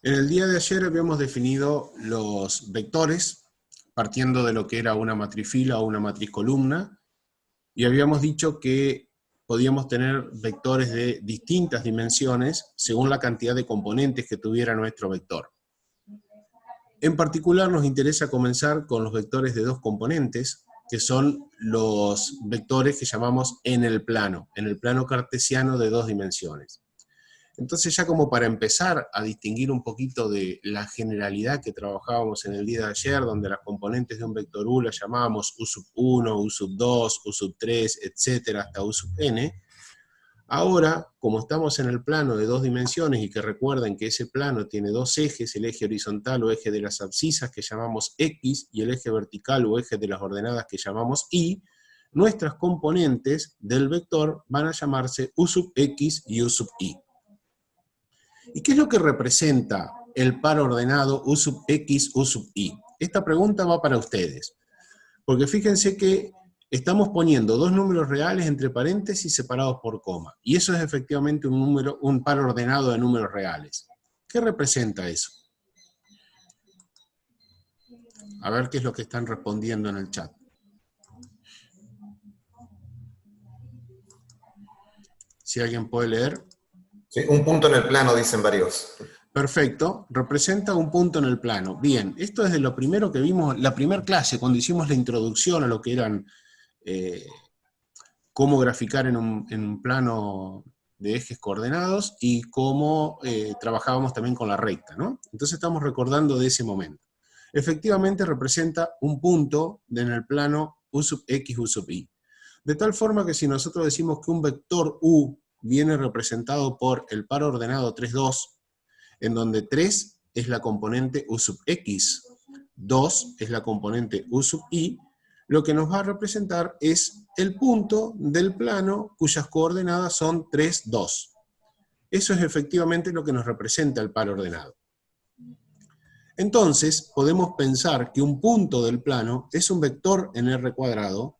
En el día de ayer habíamos definido los vectores, partiendo de lo que era una matriz fila o una matriz columna, y habíamos dicho que podíamos tener vectores de distintas dimensiones según la cantidad de componentes que tuviera nuestro vector. En particular nos interesa comenzar con los vectores de dos componentes, que son los vectores que llamamos en el plano cartesiano de dos dimensiones. Entonces ya como para empezar a distinguir un poquito de la generalidad que trabajábamos en el día de ayer, donde las componentes de un vector U las llamábamos U sub 1, U sub 2, U sub 3, etcétera, hasta U sub n, ahora, como estamos en el plano de dos dimensiones, y que recuerden que ese plano tiene dos ejes, el eje horizontal o eje de las abscisas que llamamos X, y el eje vertical o eje de las ordenadas que llamamos Y, nuestras componentes del vector van a llamarse U sub X y U sub Y. ¿Y qué es lo que representa el par ordenado U sub X, U sub Y? Esta pregunta va para ustedes, porque fíjense que estamos poniendo dos números reales entre paréntesis separados por coma, y eso es efectivamente un par ordenado de números reales. ¿Qué representa eso? A ver qué es lo que están respondiendo en el chat. Si alguien puede leer. Sí, un punto en el plano, dicen varios. Perfecto, representa un punto en el plano. Bien, esto es de lo primero que vimos, la primera clase, cuando hicimos la introducción a lo que eran cómo graficar en un plano de ejes coordenados y cómo trabajábamos también con la recta, ¿no? Entonces estamos recordando de ese momento. Efectivamente representa un punto en el plano U sub X, U sub Y. De tal forma que si nosotros decimos que un vector U viene representado por el par ordenado 3, 2, en donde 3 es la componente U sub X, 2 es la componente U sub Y, lo que nos va a representar es el punto del plano cuyas coordenadas son 3, 2. Eso es efectivamente lo que nos representa el par ordenado. Entonces, podemos pensar que un punto del plano es un vector en R cuadrado,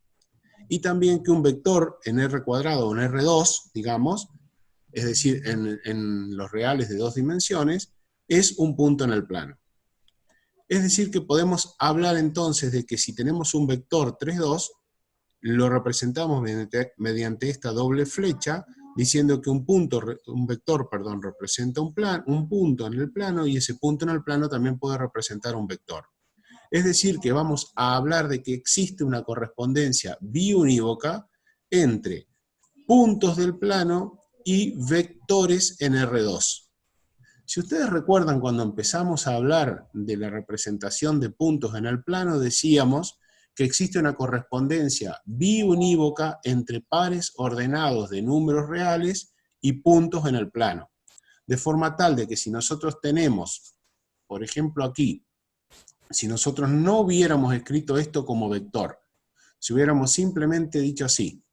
y también que un vector en R cuadrado o en R2, digamos, es decir, en los reales de dos dimensiones, es un punto en el plano. Es decir, que podemos hablar entonces de que si tenemos un vector 3, 2, lo representamos mediante esta doble flecha, diciendo que un vector representa un punto en el plano, y ese punto en el plano también puede representar un vector. Es decir, que vamos a hablar de que existe una correspondencia biunívoca entre puntos del plano y vectores en R2. Si ustedes recuerdan, cuando empezamos a hablar de la representación de puntos en el plano, decíamos que existe una correspondencia biunívoca entre pares ordenados de números reales y puntos en el plano. De forma tal de que si nosotros tenemos, por ejemplo aquí, si nosotros no hubiéramos escrito esto como vector, si hubiéramos simplemente dicho así,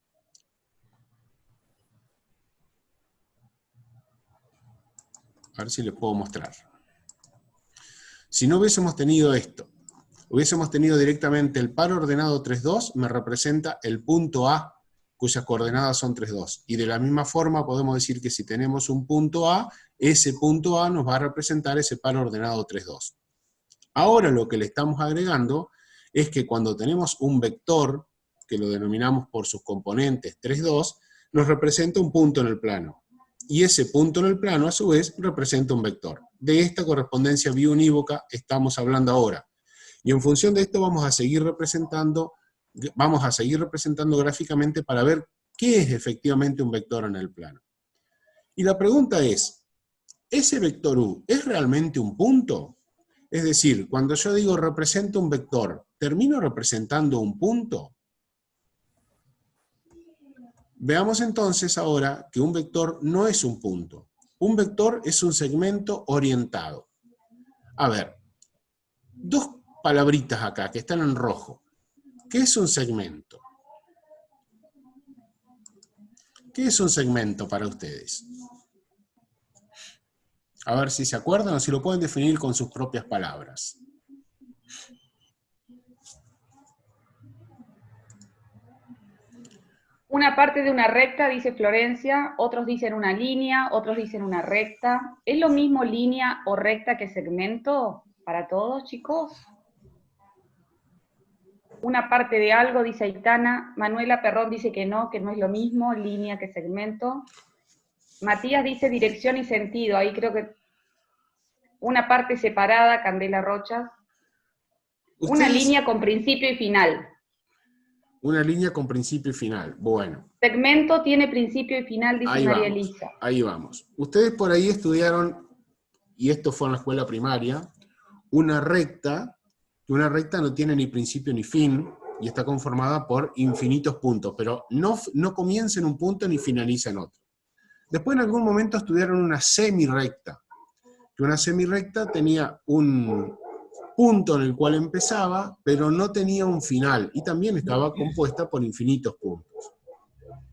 a ver si les puedo mostrar. Si no hubiésemos tenido esto, hubiésemos tenido directamente el par ordenado 3, 2, me representa el punto A, cuyas coordenadas son 3, 2. Y de la misma forma podemos decir que si tenemos un punto A, ese punto A nos va a representar ese par ordenado 3, 2. Ahora lo que le estamos agregando es que cuando tenemos un vector, que lo denominamos por sus componentes 3, 2, nos representa un punto en el plano. Y ese punto en el plano, a su vez, representa un vector. De esta correspondencia biunívoca estamos hablando ahora. Y en función de esto vamos a seguir representando gráficamente para ver qué es efectivamente un vector en el plano. Y la pregunta es, ¿ese vector U es realmente un punto? Es decir, cuando yo digo represento un vector, ¿termino representando un punto? Veamos entonces ahora que un vector no es un punto. Un vector es un segmento orientado. A ver, dos palabritas acá que están en rojo. ¿Qué es un segmento? ¿Qué es un segmento para ustedes? A ver si se acuerdan o si lo pueden definir con sus propias palabras. Una parte de una recta, dice Florencia, otros dicen una línea, otros dicen una recta. ¿Es lo mismo línea o recta que segmento para todos, chicos? Una parte de algo, dice Aitana. Manuela Perrón dice que no es lo mismo, línea que segmento. Matías dice dirección y sentido, ahí creo que una parte separada, Candela Rochas. Una línea con principio y final. Una línea con principio y final, bueno. Segmento tiene principio y final, dice María Elisa. Ahí vamos. Ustedes por ahí estudiaron, y esto fue en la escuela primaria, una recta, que una recta no tiene ni principio ni fin, y está conformada por infinitos puntos, pero no comienza en un punto ni finaliza en otro. Después en algún momento estudiaron una semirrecta, que una semirrecta tenía un punto en el cual empezaba, pero no tenía un final, y también estaba compuesta por infinitos puntos.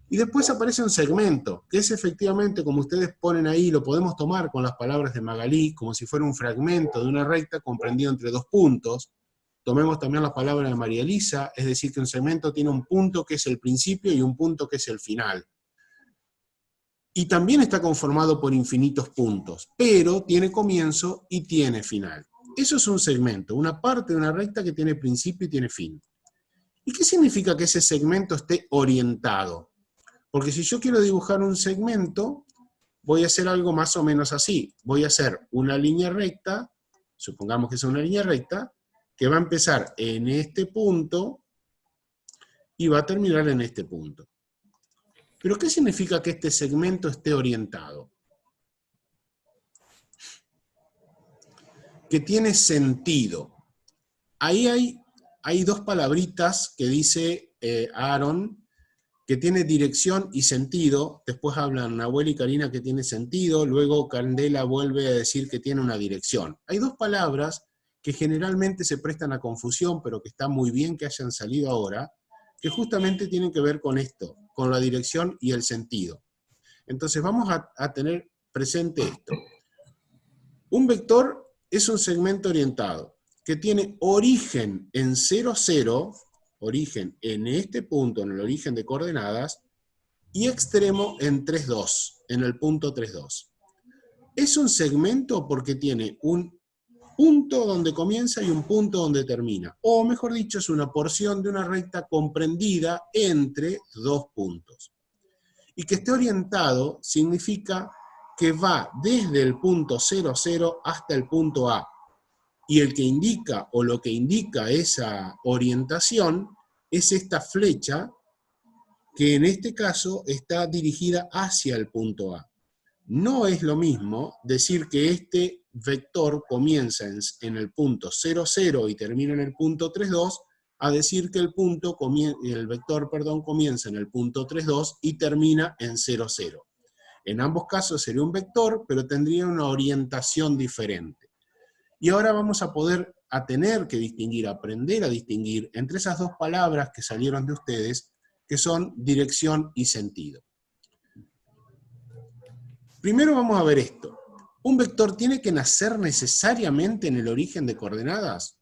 Y después aparece un segmento, que es efectivamente, como ustedes ponen ahí, lo podemos tomar con las palabras de Magalí, como si fuera un fragmento de una recta comprendido entre dos puntos. Tomemos también las palabras de María Elisa, es decir, que un segmento tiene un punto que es el principio y un punto que es el final. Y también está conformado por infinitos puntos, pero tiene comienzo y tiene final. Eso es un segmento, una parte de una recta que tiene principio y tiene fin. ¿Y qué significa que ese segmento esté orientado? Porque si yo quiero dibujar un segmento, voy a hacer algo más o menos así. Voy a hacer una línea recta, supongamos que es una línea recta, que va a empezar en este punto y va a terminar en este punto. ¿Pero qué significa que este segmento esté orientado? Que tiene sentido. Ahí hay dos palabritas que dice Aaron, que tiene dirección y sentido. Después hablan Nahuel y Karina que tiene sentido, luego Candela vuelve a decir que tiene una dirección. Hay dos palabras que generalmente se prestan a confusión, pero que está muy bien que hayan salido ahora, que justamente tienen que ver con esto, con la dirección y el sentido. Entonces vamos a tener presente esto. Un vector es un segmento orientado que tiene origen en 0, 0, origen en este punto, en el origen de coordenadas, y extremo en 3, 2, en el punto 3, 2. Es un segmento porque tiene un punto donde comienza y un punto donde termina. O mejor dicho, es una porción de una recta comprendida entre dos puntos. Y que esté orientado significa que va desde el punto 0, 0 hasta el punto A. Y el que indica, o lo que indica esa orientación, es esta flecha, que en este caso está dirigida hacia el punto A. No es lo mismo decir que este vector comienza en el punto 0, 0 y termina en el punto 3, 2, a decir que el vector comienza en el punto 3, 2 y termina en 0, 0. En ambos casos sería un vector, pero tendría una orientación diferente. Y ahora vamos a tener que distinguir, aprender a distinguir entre esas dos palabras que salieron de ustedes, que son dirección y sentido. Primero vamos a ver esto. ¿Un vector tiene que nacer necesariamente en el origen de coordenadas?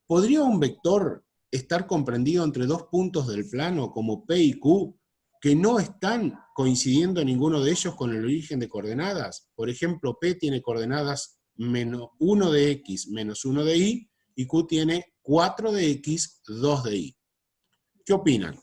¿Podría un vector estar comprendido entre dos puntos del plano como P y Q, que no están coincidiendo ninguno de ellos con el origen de coordenadas? Por ejemplo, P tiene coordenadas menos 1 de X menos 1 de Y, y Q tiene 4 de X, 2 de Y. ¿Qué opinan?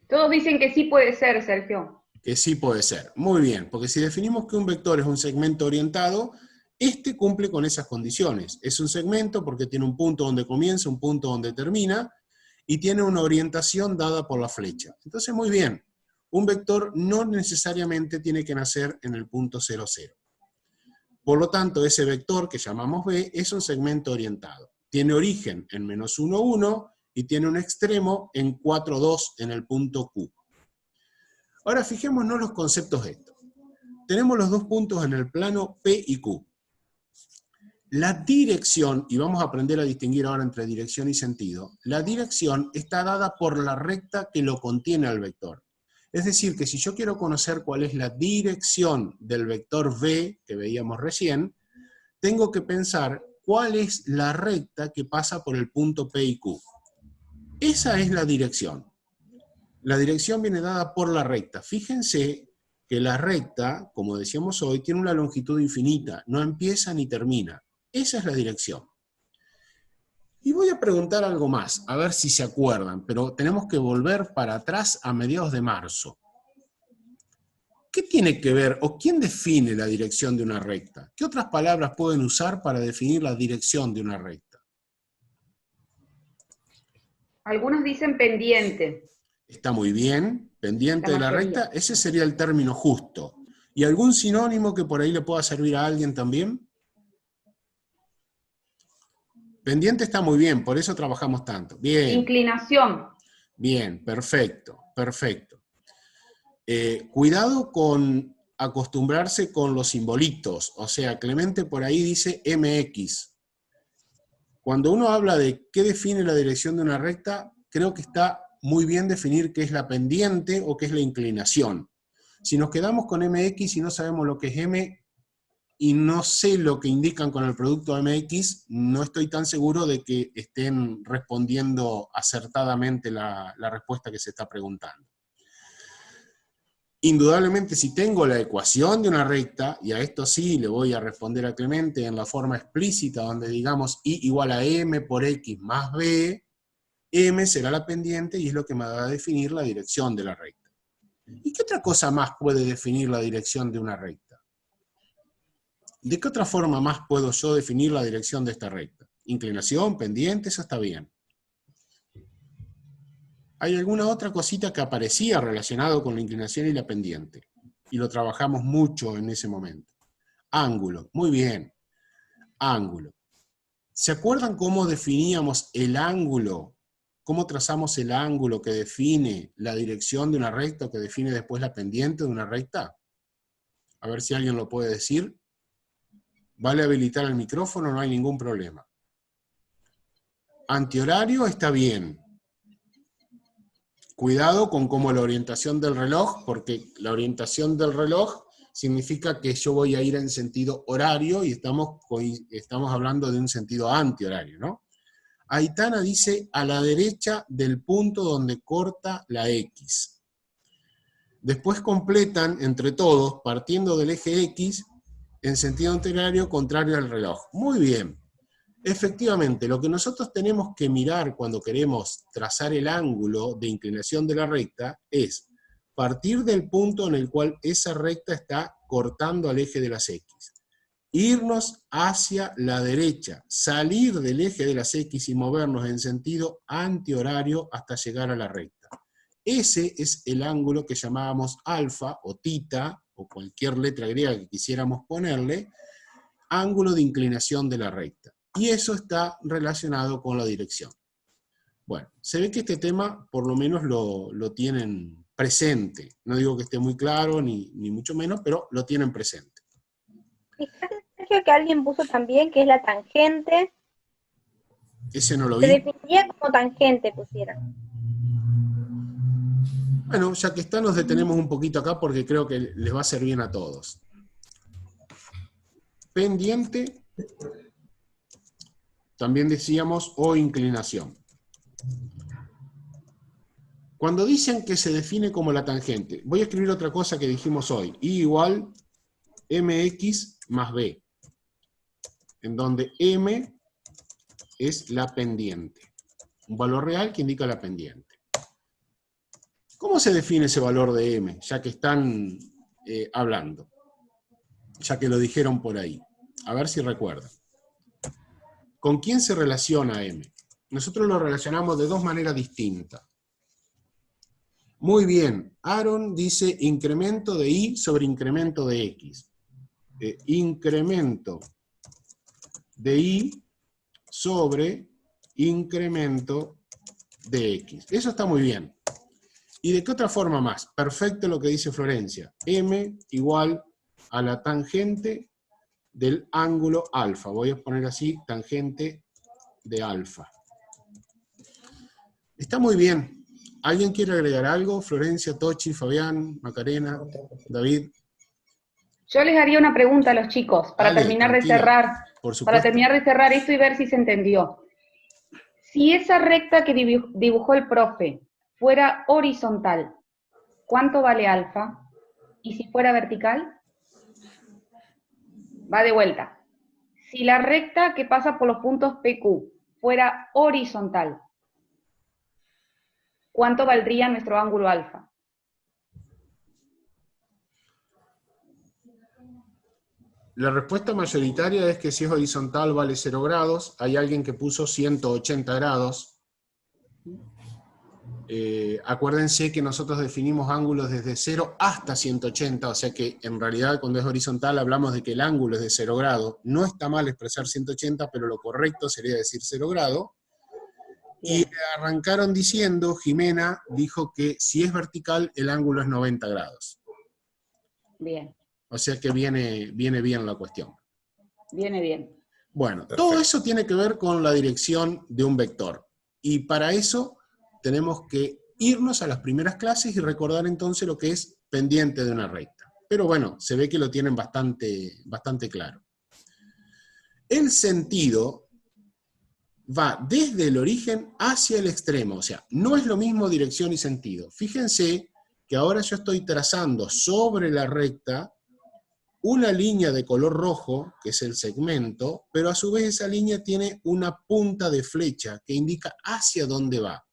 Todos dicen que sí puede ser, Sergio. Que sí puede ser. Muy bien, porque si definimos que un vector es un segmento orientado, este cumple con esas condiciones. Es un segmento porque tiene un punto donde comienza, un punto donde termina, y tiene una orientación dada por la flecha. Entonces, muy bien, un vector no necesariamente tiene que nacer en el punto 0, 0. Por lo tanto, ese vector que llamamos B es un segmento orientado. Tiene origen en menos 1, 1, y tiene un extremo en 4, 2 en el punto Q. Ahora fijémonos los conceptos de esto. Tenemos los dos puntos en el plano P y Q. La dirección, y vamos a aprender a distinguir ahora entre dirección y sentido, la dirección está dada por la recta que lo contiene al vector. Es decir, que si yo quiero conocer cuál es la dirección del vector V, que veíamos recién, tengo que pensar cuál es la recta que pasa por el punto P y Q. Esa es la dirección. La dirección viene dada por la recta. Fíjense que la recta, como decíamos hoy, tiene una longitud infinita, no empieza ni termina. Esa es la dirección. Y voy a preguntar algo más, a ver si se acuerdan, pero tenemos que volver para atrás a mediados de marzo. ¿Qué tiene que ver o quién define la dirección de una recta? ¿Qué otras palabras pueden usar para definir la dirección de una recta? Algunos dicen pendiente. Está muy bien, pendiente de la mayoría. recta, ese sería el término justo. ¿Y algún sinónimo que por ahí le pueda servir a alguien también? Pendiente está muy bien, por eso trabajamos tanto. Bien, Inclinación. bien, perfecto, perfecto. Cuidado con acostumbrarse con los simbolitos, o sea, Clemente por ahí dice MX. Cuando uno habla de qué define la dirección de una recta, creo que está muy bien definir qué es la pendiente o qué es la inclinación. Si nos quedamos con MX y no sabemos lo que es M y no sé lo que indican con el producto MX, no estoy tan seguro de que estén respondiendo acertadamente la respuesta que se está preguntando. Indudablemente, si tengo la ecuación de una recta, y a esto sí le voy a responder a Clemente en la forma explícita, donde digamos I igual a M por X más B, M será la pendiente y es lo que me va a definir la dirección de la recta. ¿Y qué otra cosa más puede definir la dirección de una recta? ¿De qué otra forma más puedo yo definir la dirección de esta recta? Inclinación, pendiente, eso está bien. ¿Hay alguna otra cosita que aparecía relacionado con la inclinación y la pendiente? Y lo trabajamos mucho en ese momento. Ángulo, muy bien. Ángulo. ¿Se acuerdan cómo definíamos el ángulo? ¿Cómo trazamos el ángulo que define la dirección de una recta o que define después la pendiente de una recta? A ver si alguien lo puede decir. Vale habilitar el micrófono, no hay ningún problema. Antihorario está bien. Cuidado con cómo la orientación del reloj, porque la orientación del reloj significa que yo voy a ir en sentido horario y estamos hablando de un sentido antihorario, ¿no? Aitana dice a la derecha del punto donde corta la X. Después completan entre todos, partiendo del eje X, en sentido antihorario contrario al reloj. Muy bien. Efectivamente, lo que nosotros tenemos que mirar cuando queremos trazar el ángulo de inclinación de la recta es partir del punto en el cual esa recta está cortando al eje de las X. Irnos hacia la derecha, salir del eje de las X y movernos en sentido antihorario hasta llegar a la recta. Ese es el ángulo que llamábamos alfa o tita, o cualquier letra griega que quisiéramos ponerle, ángulo de inclinación de la recta. Y eso está relacionado con la dirección. Bueno, se ve que este tema por lo menos lo tienen presente. No digo que esté muy claro, ni mucho menos, pero lo tienen presente. Creo que alguien puso también que es la tangente. Ese no lo Se vi. definiría como tangente, pusieron. Bueno, ya que está, nos detenemos un poquito acá porque creo que les va a servir bien a todos. Pendiente, también decíamos, o inclinación. Cuando dicen que se define como la tangente, voy a escribir otra cosa que dijimos hoy, I igual mx más b, en donde m es la pendiente, un valor real que indica la pendiente. ¿Cómo se define ese valor de m? Ya que están hablando, ya que lo dijeron por ahí. A ver si recuerdan. ¿Con quién se relaciona m? Nosotros lo relacionamos de dos maneras distintas. Muy bien, Aaron dice incremento de y sobre incremento de x. Incremento de y sobre incremento de x. Eso está muy bien. ¿Y de qué otra forma más? Perfecto lo que dice Florencia. M igual a la tangente del ángulo alfa. Voy a poner así, tangente de alfa. Está muy bien. ¿Alguien quiere agregar algo? Florencia, Tochi, Fabián, Macarena, David. Yo les haría una pregunta a los chicos para Dale, terminar tranquila, de cerrar. por supuesto. Para terminar de cerrar esto y ver si se entendió. Si esa recta que dibujó el profe fuera horizontal, ¿cuánto vale alfa? ¿Y si fuera vertical? Va de vuelta. Si la recta que pasa por los puntos PQ fuera horizontal, ¿cuánto valdría nuestro ángulo alfa? La respuesta mayoritaria es que si es horizontal vale 0 grados. Hay alguien que puso 180 grados. Acuérdense que nosotros definimos ángulos desde 0 hasta 180, o sea que en realidad cuando es horizontal hablamos de que el ángulo es de 0 grados. No está mal expresar 180, pero lo correcto sería decir 0 grados. Y arrancaron diciendo, Jimena dijo que si es vertical el ángulo es 90 grados. Bien. O sea que viene bien la cuestión. Viene bien. Bueno, Perfecto. todo eso tiene que ver con la dirección de un vector. Y para eso tenemos que irnos a las primeras clases y recordar entonces lo que es pendiente de una recta. Pero bueno, se ve que lo tienen bastante claro. El sentido va desde el origen hacia el extremo, o sea, no es lo mismo dirección y sentido. Fíjense que ahora yo estoy trazando sobre la recta una línea de color rojo, que es el segmento, pero a su vez esa línea tiene una punta de flecha que indica hacia dónde va.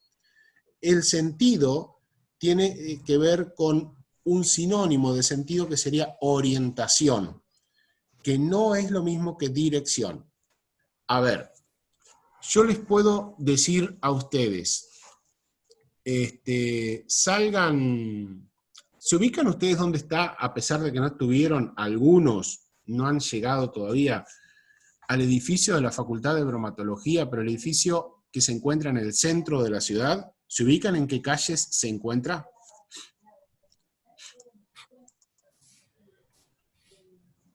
El sentido tiene que ver con un sinónimo de sentido que sería orientación, que no es lo mismo que dirección. A ver, yo les puedo decir a ustedes, salgan, ¿se ubican ustedes dónde está, a pesar de que no estuvieron, algunos no han llegado todavía al edificio de la Facultad de Bromatología, pero el edificio que se encuentra en el centro de la ciudad? ¿Se ubican en qué calles se encuentra?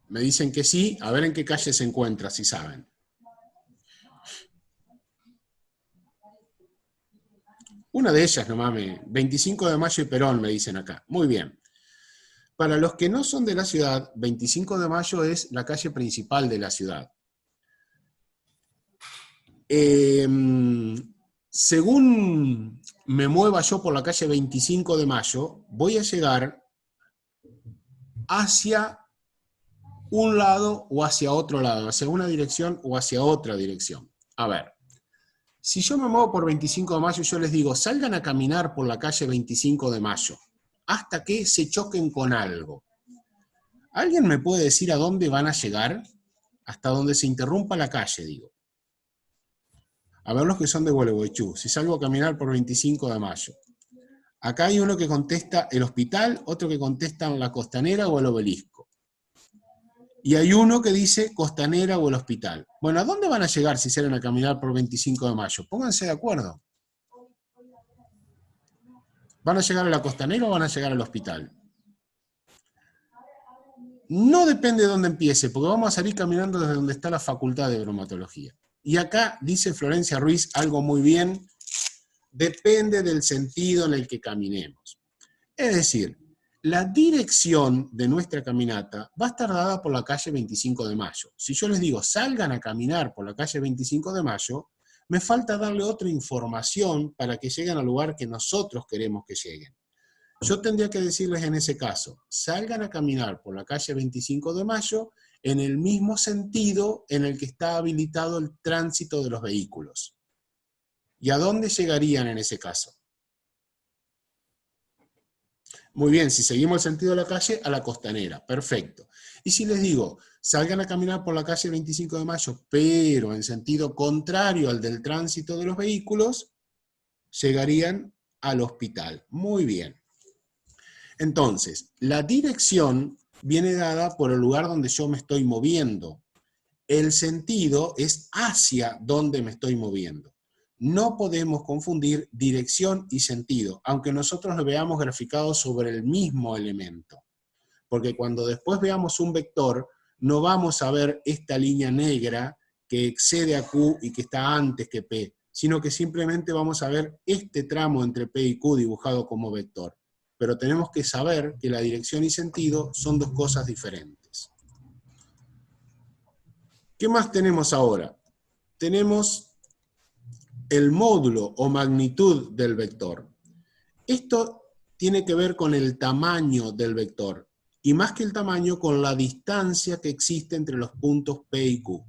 Me dicen que sí, a ver en qué calle se encuentra, si saben. Una de ellas nomás, 25 de Mayo y Perón, me dicen acá. Muy bien. Para los que no son de la ciudad, 25 de Mayo es la calle principal de la ciudad. Según me mueva yo por la calle 25 de Mayo, voy a llegar hacia un lado o hacia otro lado, hacia una dirección o hacia otra dirección. A ver, si yo me muevo por 25 de Mayo, yo les digo, salgan a caminar por la calle 25 de Mayo, hasta que se choquen con algo. ¿Alguien me puede decir a dónde van a llegar? Hasta donde se interrumpa la calle, digo. A ver los que son de Gualeguaychú, si salgo a caminar por 25 de Mayo. Acá hay uno que contesta el hospital, otro que contesta la Costanera o el Obelisco. Y hay uno que dice Costanera o el hospital. Bueno, ¿a dónde van a llegar si salen a caminar por 25 de Mayo? Pónganse de acuerdo. ¿Van a llegar a la Costanera o van a llegar al hospital? No depende de dónde empiece, porque vamos a salir caminando desde donde está la Facultad de Bromatología. Y acá dice Florencia Ruiz algo muy bien, depende del sentido en el que caminemos. Es decir, la dirección de nuestra caminata va a estar dada por la calle 25 de Mayo. Si yo les digo, salgan a caminar por la calle 25 de Mayo, me falta darle otra información para que lleguen al lugar que nosotros queremos que lleguen. Yo tendría que decirles en ese caso, salgan a caminar por la calle 25 de Mayo en el mismo sentido en el que está habilitado el tránsito de los vehículos. ¿Y a dónde llegarían en ese caso? Muy bien, si seguimos el sentido de la calle, a la Costanera, perfecto. Y si les digo, salgan a caminar por la calle 25 de Mayo, pero en sentido contrario al del tránsito de los vehículos, llegarían al hospital. Muy bien. Entonces, la dirección viene dada por el lugar donde yo me estoy moviendo. El sentido es hacia donde me estoy moviendo. No podemos confundir dirección y sentido, aunque nosotros lo veamos graficado sobre el mismo elemento. Porque cuando después veamos un vector, no vamos a ver esta línea negra que excede a Q y que está antes que P, sino que simplemente vamos a ver este tramo entre P y Q dibujado como vector. Pero tenemos que saber que la dirección y sentido son dos cosas diferentes. ¿Qué más tenemos ahora? Tenemos el módulo o magnitud del vector. Esto tiene que ver con el tamaño del vector, y más que el tamaño, con la distancia que existe entre los puntos P y Q.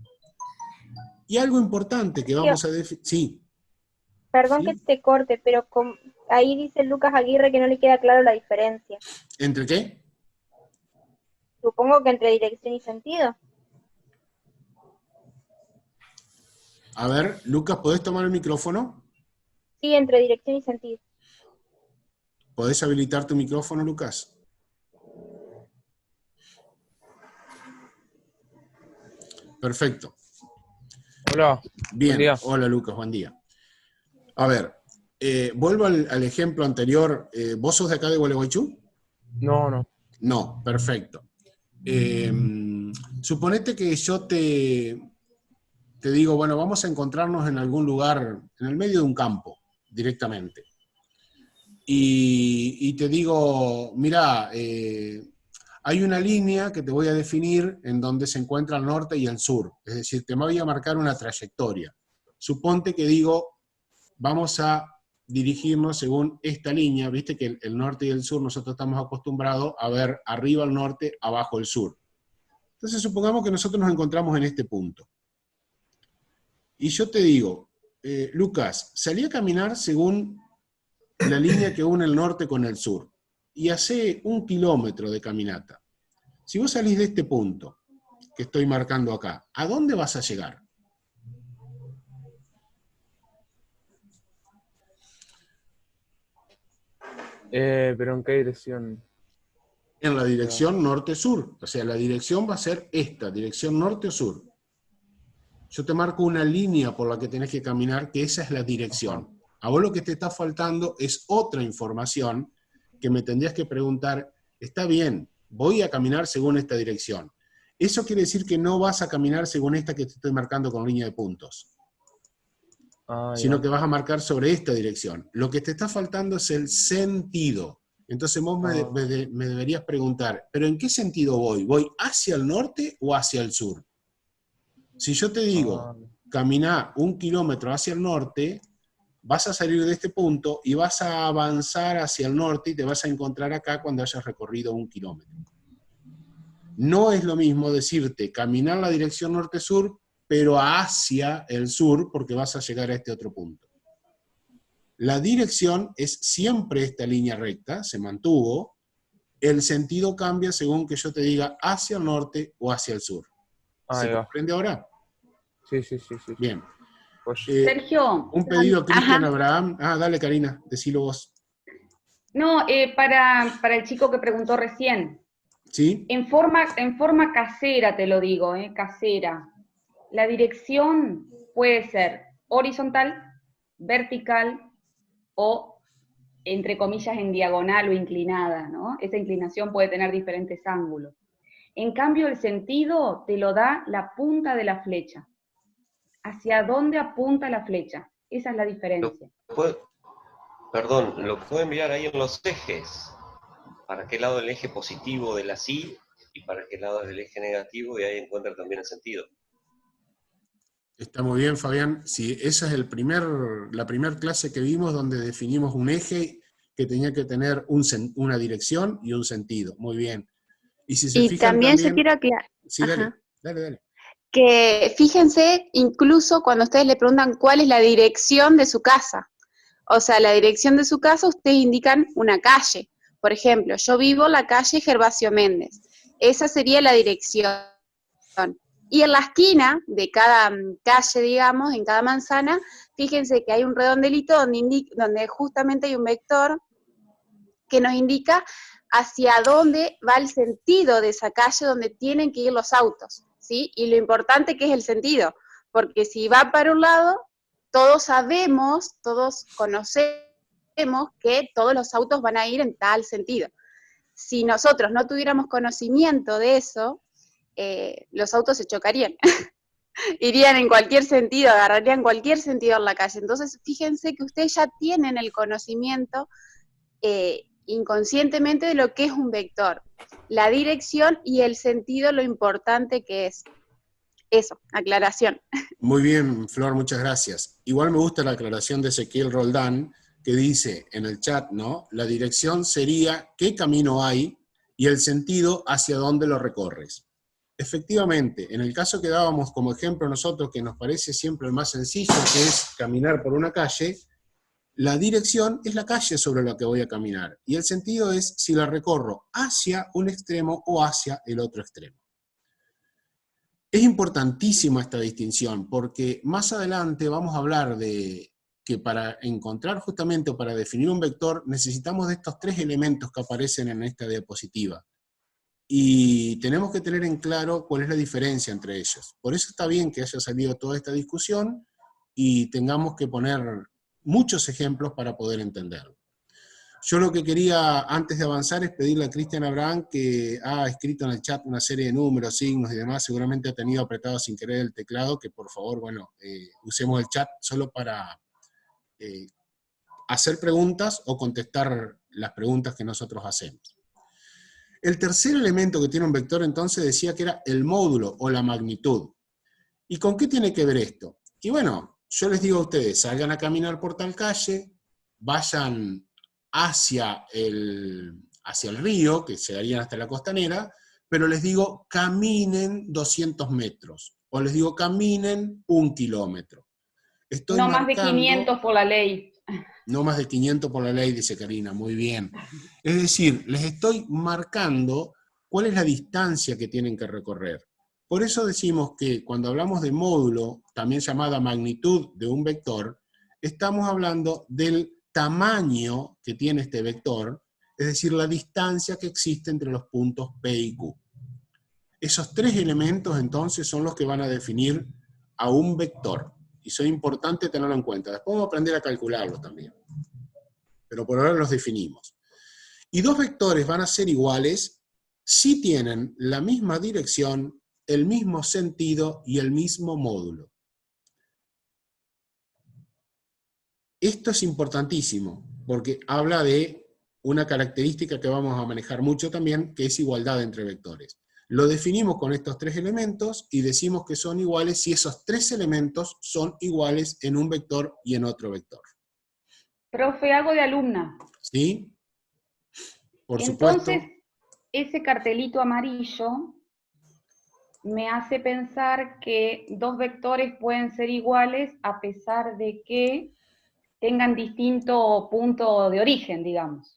Y algo importante que vamos a definir... Sí. Perdón ¿Sí? que te corte, pero ahí dice Lucas Aguirre que no le queda claro la diferencia. ¿Entre qué? Supongo que entre dirección y sentido. A ver, Lucas, ¿podés tomar el micrófono? Sí, entre dirección y sentido. ¿Podés habilitar tu micrófono, Lucas? Perfecto. Hola, Bien, buen día. hola Lucas, buen día. A ver, vuelvo al ejemplo anterior. ¿Vos sos de acá de Gualeguaychú? No. No, perfecto. Suponete que yo te digo, bueno, vamos a encontrarnos en algún lugar, en el medio de un campo, directamente. Y te digo, mira, hay una línea que te voy a definir en donde se encuentra el norte y el sur. Es decir, te voy a marcar una trayectoria. Suponte que digo, vamos a dirigirnos según esta línea, viste que el norte y el sur nosotros estamos acostumbrados a ver arriba el norte, abajo el sur. Entonces supongamos que nosotros nos encontramos en este punto. Y yo te digo, Lucas, salí a caminar según la línea que une el norte con el sur, y hace 1 kilómetro de caminata. Si vos salís de este punto que estoy marcando acá, ¿a dónde vas a llegar? ¿Pero en qué dirección? En la dirección norte-sur. O sea, la dirección va a ser esta, dirección norte o sur. Yo te marco una línea por la que tenés que caminar, que esa es la dirección. A vos lo que te está faltando es otra información que me tendrías que preguntar, está bien, voy a caminar según esta dirección. Eso quiere decir que no vas a caminar según esta que te estoy marcando con línea de puntos, sino Ya. que vas a marcar sobre esta dirección. Lo que te está faltando es el sentido. Entonces vos me deberías preguntar, ¿pero en qué sentido voy? ¿Voy hacia el norte o hacia el sur? Si yo te digo, caminá 1 kilómetro hacia el norte, vas a salir de este punto y vas a avanzar hacia el norte y te vas a encontrar acá cuando hayas recorrido 1 kilómetro. No es lo mismo decirte caminar la dirección norte-sur, pero hacia el sur, porque vas a llegar a este otro punto. La dirección es siempre esta línea recta, se mantuvo. El sentido cambia según que yo te diga hacia el norte o hacia el sur. ¿Se comprende ahora? Sí. Bien. Pues, Sergio. Un pedido, Cristian Ajá. Abraham. Dale, Karina, decilo vos. No, para el chico que preguntó recién. ¿Sí? En forma casera te lo digo, casera. La dirección puede ser horizontal, vertical o, entre comillas, en diagonal o inclinada, ¿no? Esa inclinación puede tener diferentes ángulos. En cambio, el sentido te lo da la punta de la flecha. ¿Hacia dónde apunta la flecha? Esa es la diferencia. Perdón, lo puedo enviar ahí en los ejes. ¿Para qué lado el eje positivo de la sí y para qué lado es el eje negativo? Y ahí encuentra también el sentido. Está muy bien, Fabián. Sí, esa es la primera clase que vimos donde definimos un eje que tenía que tener una dirección y un sentido. Muy bien. Y si se fijan también yo también... quiero aclarar. Sí, dale. Que fíjense, incluso cuando ustedes le preguntan cuál es la dirección de su casa. O sea, la dirección de su casa, ustedes indican una calle. Por ejemplo, yo vivo en la calle Gervasio Méndez. Esa sería la dirección. Y en la esquina de cada calle, digamos, en cada manzana, fíjense que hay un redondelito donde justamente hay un vector que nos indica hacia dónde va el sentido de esa calle donde tienen que ir los autos, ¿sí? Y lo importante que es el sentido, porque si va para un lado, todos sabemos, todos conocemos que todos los autos van a ir en tal sentido. Si nosotros no tuviéramos conocimiento de eso, los autos se chocarían. Irían en cualquier sentido, agarrarían cualquier sentido en la calle. Entonces, fíjense que ustedes ya tienen el conocimiento inconscientemente de lo que es un vector, la dirección y el sentido, lo importante que es. Eso, aclaración. Muy bien, Flor, muchas gracias. Igual me gusta la aclaración de Ezequiel Roldán, que dice en el chat, ¿no? La dirección sería qué camino hay y el sentido hacia dónde lo recorres. Efectivamente, en el caso que dábamos como ejemplo nosotros, que nos parece siempre el más sencillo, que es caminar por una calle, la dirección es la calle sobre la que voy a caminar, y el sentido es si la recorro hacia un extremo o hacia el otro extremo. Es importantísima esta distinción, porque más adelante vamos a hablar de que para encontrar justamente o para definir un vector necesitamos de estos tres elementos que aparecen en esta diapositiva. Y tenemos que tener en claro cuál es la diferencia entre ellos. Por eso está bien que haya salido toda esta discusión y tengamos que poner muchos ejemplos para poder entenderlo. Yo lo que quería, antes de avanzar, es pedirle a Cristian Abraham, que ha escrito en el chat una serie de números, signos y demás, seguramente ha tenido apretado sin querer el teclado, que por favor, bueno, usemos el chat solo para hacer preguntas o contestar las preguntas que nosotros hacemos. El tercer elemento que tiene un vector, entonces, decía que era el módulo o la magnitud. ¿Y con qué tiene que ver esto? Y bueno, yo les digo a ustedes, salgan a caminar por tal calle, vayan hacia el río, que llegarían hasta la costanera, pero les digo, caminen 200 metros, o les digo, caminen 1 kilómetro. Estoy No más de 500 por la ley. No más de 500 por la ley, dice Karina, muy bien. Es decir, les estoy marcando cuál es la distancia que tienen que recorrer. Por eso decimos que cuando hablamos de módulo, también llamada magnitud de un vector, estamos hablando del tamaño que tiene este vector, es decir, la distancia que existe entre los puntos P y Q. Esos tres elementos entonces son los que van a definir a un vector. Y son importantes tenerlo en cuenta. Después vamos a aprender a calcularlos también. Pero por ahora los definimos. Y dos vectores van a ser iguales si tienen la misma dirección, el mismo sentido y el mismo módulo. Esto es importantísimo, porque habla de una característica que vamos a manejar mucho también, que es igualdad entre vectores. Lo definimos con estos tres elementos y decimos que son iguales si esos tres elementos son iguales en un vector y en otro vector. Profe, hago de alumna. ¿Sí? Por supuesto. Entonces, ese cartelito amarillo me hace pensar que dos vectores pueden ser iguales a pesar de que tengan distinto punto de origen, digamos.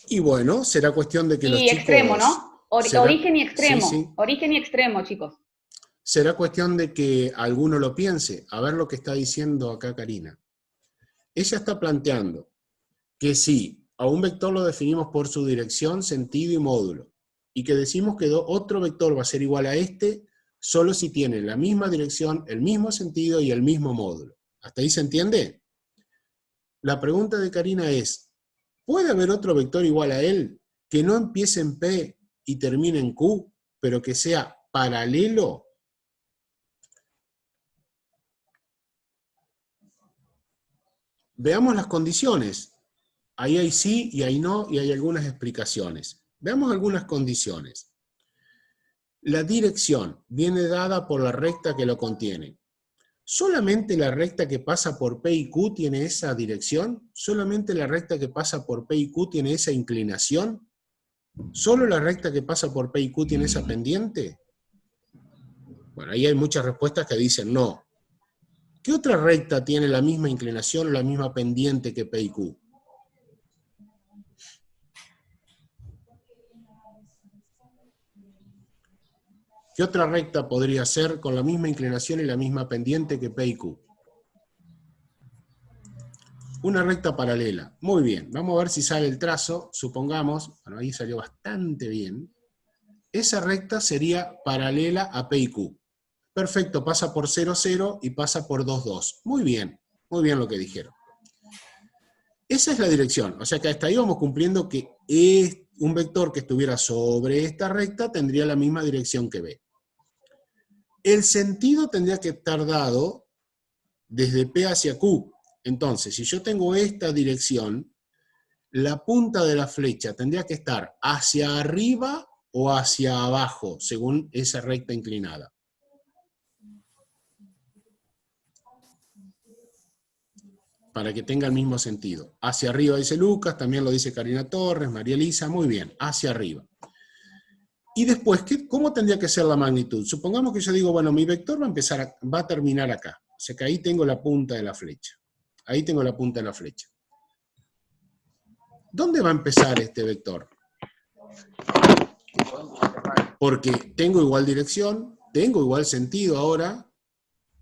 Y bueno, será cuestión de que los chicos... extremo, ¿no? Origen y extremo. Sí, sí. Origen y extremo, chicos. Será cuestión de que alguno lo piense. A ver lo que está diciendo acá Karina. Ella está planteando que si a un vector lo definimos por su dirección, sentido y módulo, y que decimos que otro vector va a ser igual a este, solo si tiene la misma dirección, el mismo sentido y el mismo módulo. ¿Hasta ahí se entiende? La pregunta de Karina es, ¿puede haber otro vector igual a él que no empiece en P y termine en Q, pero que sea paralelo? Veamos las condiciones. Ahí hay sí y ahí no, y hay algunas explicaciones. Veamos algunas condiciones. La dirección viene dada por la recta que lo contiene. ¿Solamente la recta que pasa por P y Q tiene esa dirección? ¿Solamente la recta que pasa por P y Q tiene esa inclinación? ¿Solo la recta que pasa por P y Q tiene esa pendiente? Bueno, ahí hay muchas respuestas que dicen no. ¿Qué otra recta tiene la misma inclinación o la misma pendiente que P y Q? ¿Qué otra recta podría ser con la misma inclinación y la misma pendiente que P y Q? Una recta paralela. Muy bien, vamos a ver si sale el trazo. Supongamos, bueno, ahí salió bastante bien. Esa recta sería paralela a P y Q. Perfecto, pasa por 0, 0 y pasa por 2, 2. Muy bien lo que dijeron. Esa es la dirección, o sea que hasta ahí vamos cumpliendo que un vector que estuviera sobre esta recta tendría la misma dirección que B. El sentido tendría que estar dado desde P hacia Q. Entonces, si yo tengo esta dirección, la punta de la flecha tendría que estar hacia arriba o hacia abajo, según esa recta inclinada? Para que tenga el mismo sentido. Hacia arriba dice Lucas, también lo dice Karina Torres, María Elisa, muy bien, hacia arriba. Y después, ¿cómo tendría que ser la magnitud? Supongamos que yo digo, bueno, mi vector va a terminar acá. O sea que ahí tengo la punta de la flecha. Ahí tengo la punta de la flecha. ¿Dónde va a empezar este vector? Porque tengo igual dirección, tengo igual sentido ahora,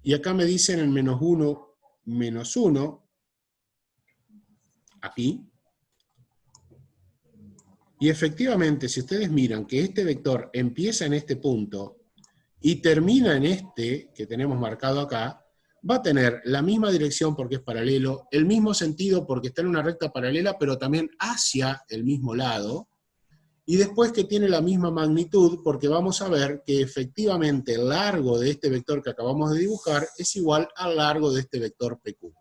y acá me dicen el -1, -1, aquí. Y efectivamente, si ustedes miran que este vector empieza en este punto y termina en este que tenemos marcado acá, va a tener la misma dirección porque es paralelo, el mismo sentido porque está en una recta paralela, pero también hacia el mismo lado, y después que tiene la misma magnitud porque vamos a ver que efectivamente el largo de este vector que acabamos de dibujar es igual al largo de este vector PQ.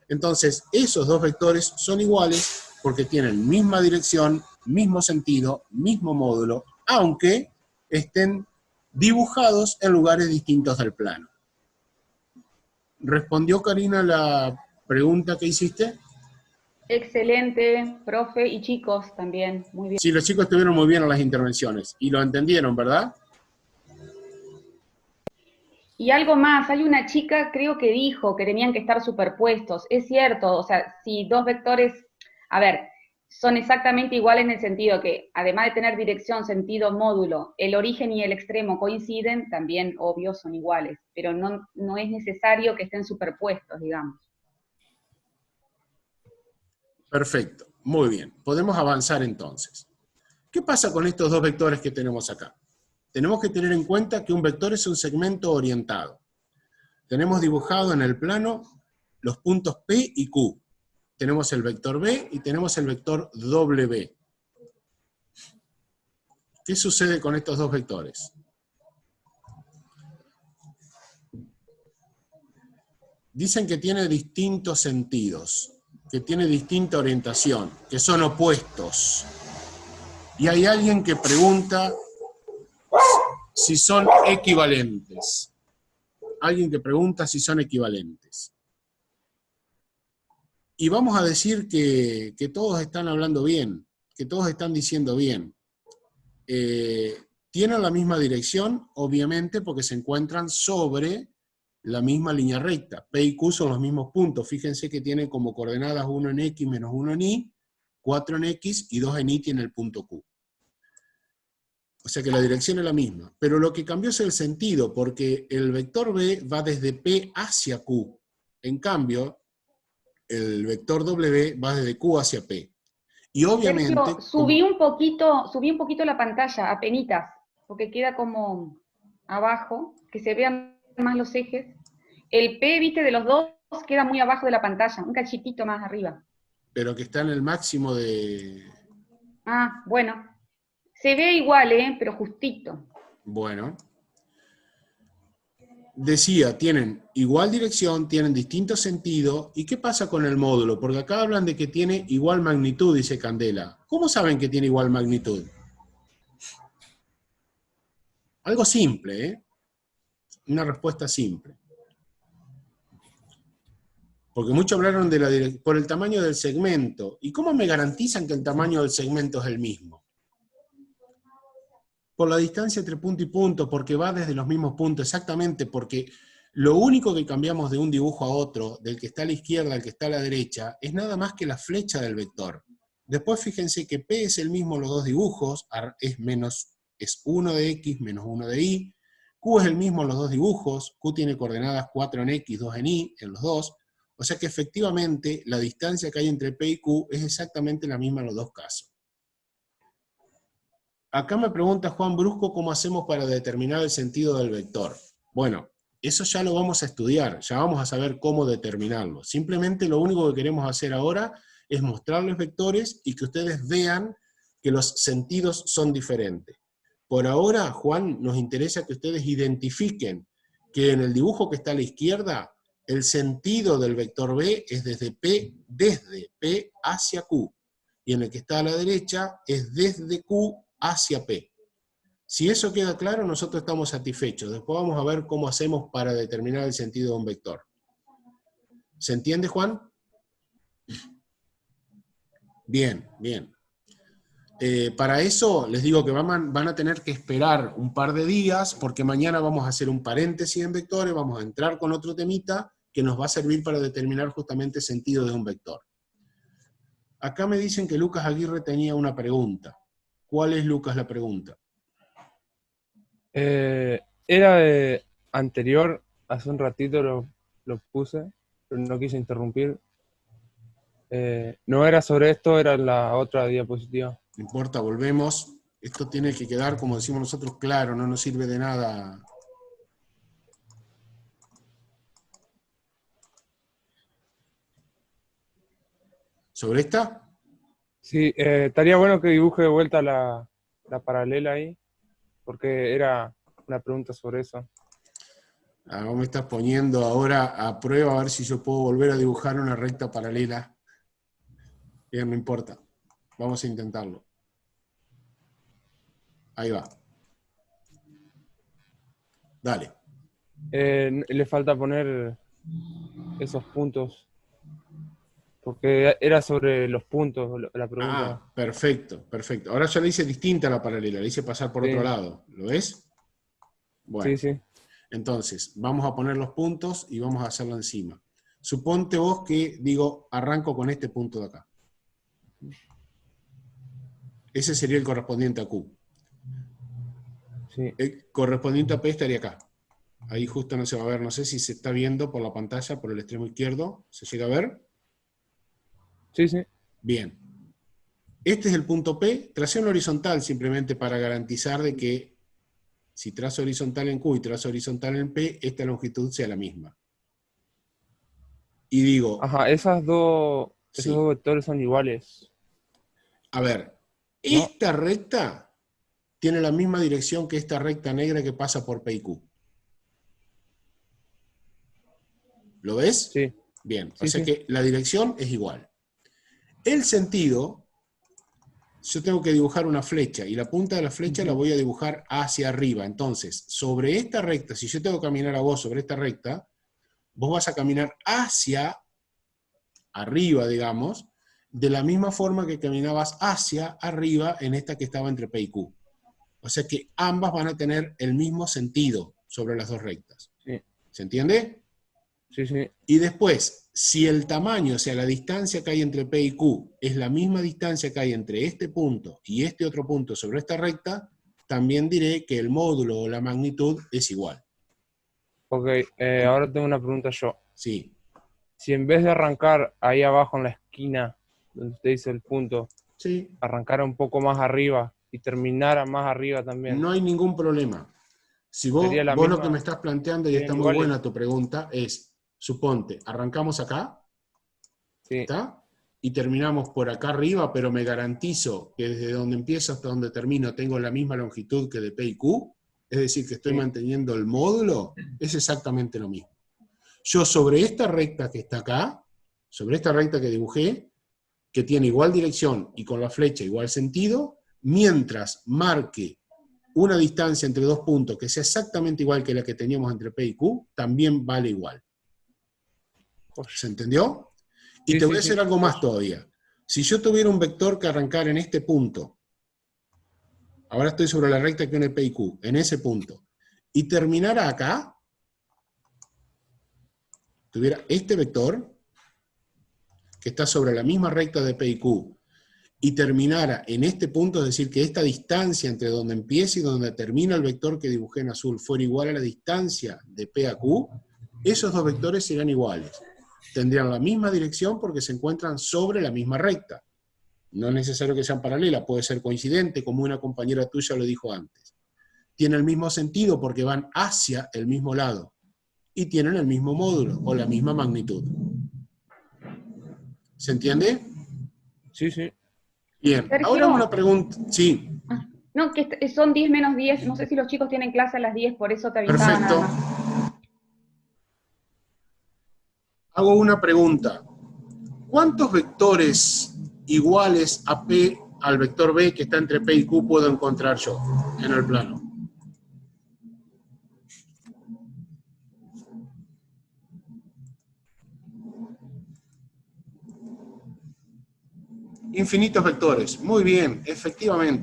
Entonces, esos dos vectores son iguales porque tienen misma dirección, mismo sentido, mismo módulo, aunque estén dibujados en lugares distintos del plano. ¿Respondió, Karina, la pregunta que hiciste? Excelente, profe, y chicos también, muy bien. Sí, los chicos estuvieron muy bien en las intervenciones y lo entendieron, ¿verdad? Y algo más, hay una chica, creo que dijo que tenían que estar superpuestos. Es cierto, o sea, si dos vectores, a ver, son exactamente iguales en el sentido que, además de tener dirección, sentido, módulo, el origen y el extremo coinciden, también, obvio, son iguales, pero no es necesario que estén superpuestos, digamos. Perfecto, muy bien. Podemos avanzar entonces. ¿Qué pasa con estos dos vectores que tenemos acá? Tenemos que tener en cuenta que un vector es un segmento orientado. Tenemos dibujado en el plano los puntos P y Q. Tenemos el vector B y tenemos el vector W. ¿Qué sucede con estos dos vectores? Dicen que tiene distintos sentidos, que tiene distinta orientación, que son opuestos. Y hay alguien que pregunta si son equivalentes. Alguien que pregunta si son equivalentes. Y vamos a decir que todos están hablando bien, que todos están diciendo bien. Tienen la misma dirección, obviamente, porque se encuentran sobre la misma línea recta. P y Q son los mismos puntos. Fíjense que tienen como coordenadas 1 en X menos 1 en Y, 4 en X y 2 en Y tiene el punto Q. O sea que la dirección es la misma. Pero lo que cambió es el sentido, porque el vector B va desde P hacia Q. En cambio, el vector W va desde Q hacia P. Y obviamente... Sergio, subí un poquito la pantalla, apenitas, porque queda como abajo, que se vean más los ejes. El P, viste, de los dos queda muy abajo de la pantalla, un cachitito más arriba. Pero que está en el máximo de... Ah, bueno. Se ve igual, pero justito. Bueno. Decía, tienen igual dirección, tienen distinto sentido. ¿Y qué pasa con el módulo? Porque acá hablan de que tiene igual magnitud, dice Candela. ¿Cómo saben que tiene igual magnitud? Algo simple, ¿eh? Una respuesta simple. Porque muchos hablaron de por el tamaño del segmento. ¿Y cómo me garantizan que el tamaño del segmento es el mismo? Por la distancia entre punto y punto, porque va desde los mismos puntos, exactamente, porque lo único que cambiamos de un dibujo a otro, del que está a la izquierda al que está a la derecha, es nada más que la flecha del vector. Después fíjense que P es el mismo en los dos dibujos, es 1 de X menos 1 de Y, Q es el mismo en los dos dibujos, Q tiene coordenadas 4 en X, 2 en Y, en los dos, o sea que efectivamente la distancia que hay entre P y Q es exactamente la misma en los dos casos. Acá me pregunta Juan Brusco cómo hacemos para determinar el sentido del vector. Bueno, eso ya lo vamos a estudiar, ya vamos a saber cómo determinarlo. Simplemente lo único que queremos hacer ahora es mostrarles vectores y que ustedes vean que los sentidos son diferentes. Por ahora, Juan, nos interesa que ustedes identifiquen que en el dibujo que está a la izquierda, el sentido del vector B es desde P hacia Q. Y en el que está a la derecha es desde Q hacia P. Si eso queda claro, nosotros estamos satisfechos. Después vamos a ver cómo hacemos para determinar el sentido de un vector. ¿Se entiende, Juan? Bien, bien. Para eso les digo que van a tener que esperar un par de días, porque mañana vamos a hacer un paréntesis en vectores, vamos a entrar con otro temita que nos va a servir para determinar justamente el sentido de un vector. Acá me dicen que Lucas Aguirre tenía una pregunta. ¿Cuál es, Lucas, la pregunta? Era anterior, hace un ratito lo puse, pero no quise interrumpir. No era sobre esto, era la otra diapositiva. No importa, volvemos. Esto tiene que quedar, como decimos nosotros, claro, no nos sirve de nada. ¿Sobre esta? Sí, estaría bueno que dibuje de vuelta la paralela ahí, porque era una pregunta sobre eso. Vos me estás poniendo ahora a prueba a ver si yo puedo volver a dibujar una recta paralela. Bien, no importa. Vamos a intentarlo. Ahí va. Dale. Le falta poner esos puntos, porque era sobre los puntos la pregunta. Ah, perfecto, perfecto. Ahora ya le hice distinta a la paralela, le hice pasar por Sí. otro lado. ¿Lo ves? Bueno, Sí, sí. entonces, vamos a poner los puntos y vamos a hacerlo encima. Suponte vos que, digo, arranco con este punto de acá. Ese sería el correspondiente a Q. Sí. El correspondiente a P estaría acá. Ahí justo no se va a ver, no sé si se está viendo por la pantalla, por el extremo izquierdo. ¿Se llega a ver? Sí, sí. Bien. Este es el punto P. Tracé una horizontal simplemente para garantizar de que si trazo horizontal en Q y trazo horizontal en P, esta longitud sea la misma. Y digo, Ajá, esos dos sí, vectores son iguales. a ver, ¿No? esta recta tiene la misma dirección que esta recta negra que pasa por P y Q. ¿Lo ves? Sí. Bien, o Sí, sea sí. que la dirección es igual. El sentido, yo tengo que dibujar una flecha, y la punta de la flecha la voy a dibujar hacia arriba. Entonces, sobre esta recta, si yo tengo que caminar a vos sobre esta recta, vos vas a caminar hacia arriba, digamos, de la misma forma que caminabas hacia arriba en esta que estaba entre P y Q. O sea que ambas van a tener el mismo sentido sobre las dos rectas. Sí. ¿Se entiende? Sí, sí. Y después, si el tamaño, o sea, la distancia que hay entre P y Q, es la misma distancia que hay entre este punto y este otro punto sobre esta recta, también diré que el módulo o la magnitud es igual. Ok, ahora tengo una pregunta yo. Sí. Si en vez de arrancar ahí abajo en la esquina, donde usted dice el punto, Sí. arrancara un poco más arriba y terminara más arriba también, No hay ningún problema. Si vos sería la lo misma, que me estás planteando, y serían está muy iguales. buena tu pregunta, es, suponte, arrancamos acá, Sí, ¿está? Y terminamos por acá arriba, pero me garantizo que desde donde empiezo hasta donde termino tengo la misma longitud que de P y Q, es decir, que estoy Sí. manteniendo el módulo, es exactamente lo mismo. Yo sobre esta recta que está acá, sobre esta recta que dibujé, que tiene igual dirección y con la flecha igual sentido, mientras marque una distancia entre dos puntos que sea exactamente igual que la que teníamos entre P y Q, también vale igual. ¿Se entendió? Y Sí, te voy sí, a hacer sí. algo más todavía. Si yo tuviera un vector que arrancara en este punto, ahora estoy sobre la recta que une P y Q, en ese punto, y terminara acá, tuviera este vector, que está sobre la misma recta de P y Q, y terminara en este punto, es decir, que esta distancia entre donde empieza y donde termina el vector que dibujé en azul fuera igual a la distancia de P a Q, esos dos vectores serán iguales. Tendrían la misma dirección porque se encuentran sobre la misma recta. No es necesario que sean paralelas, puede ser coincidente, como una compañera tuya lo dijo antes. Tiene el mismo sentido porque van hacia el mismo lado y tienen el mismo módulo o la misma magnitud. ¿Se entiende? Sí, sí. Bien, Sergio. ahora una pregunta. Sí, No, que son 10 menos 10. No sé si los chicos tienen clase a las 10, por eso te avisaba nada perfecto. más. Hago una pregunta. ¿Cuántos vectores iguales a P al vector B que está entre P y Q puedo encontrar yo en el plano? Infinitos vectores. Muy bien, efectivamente.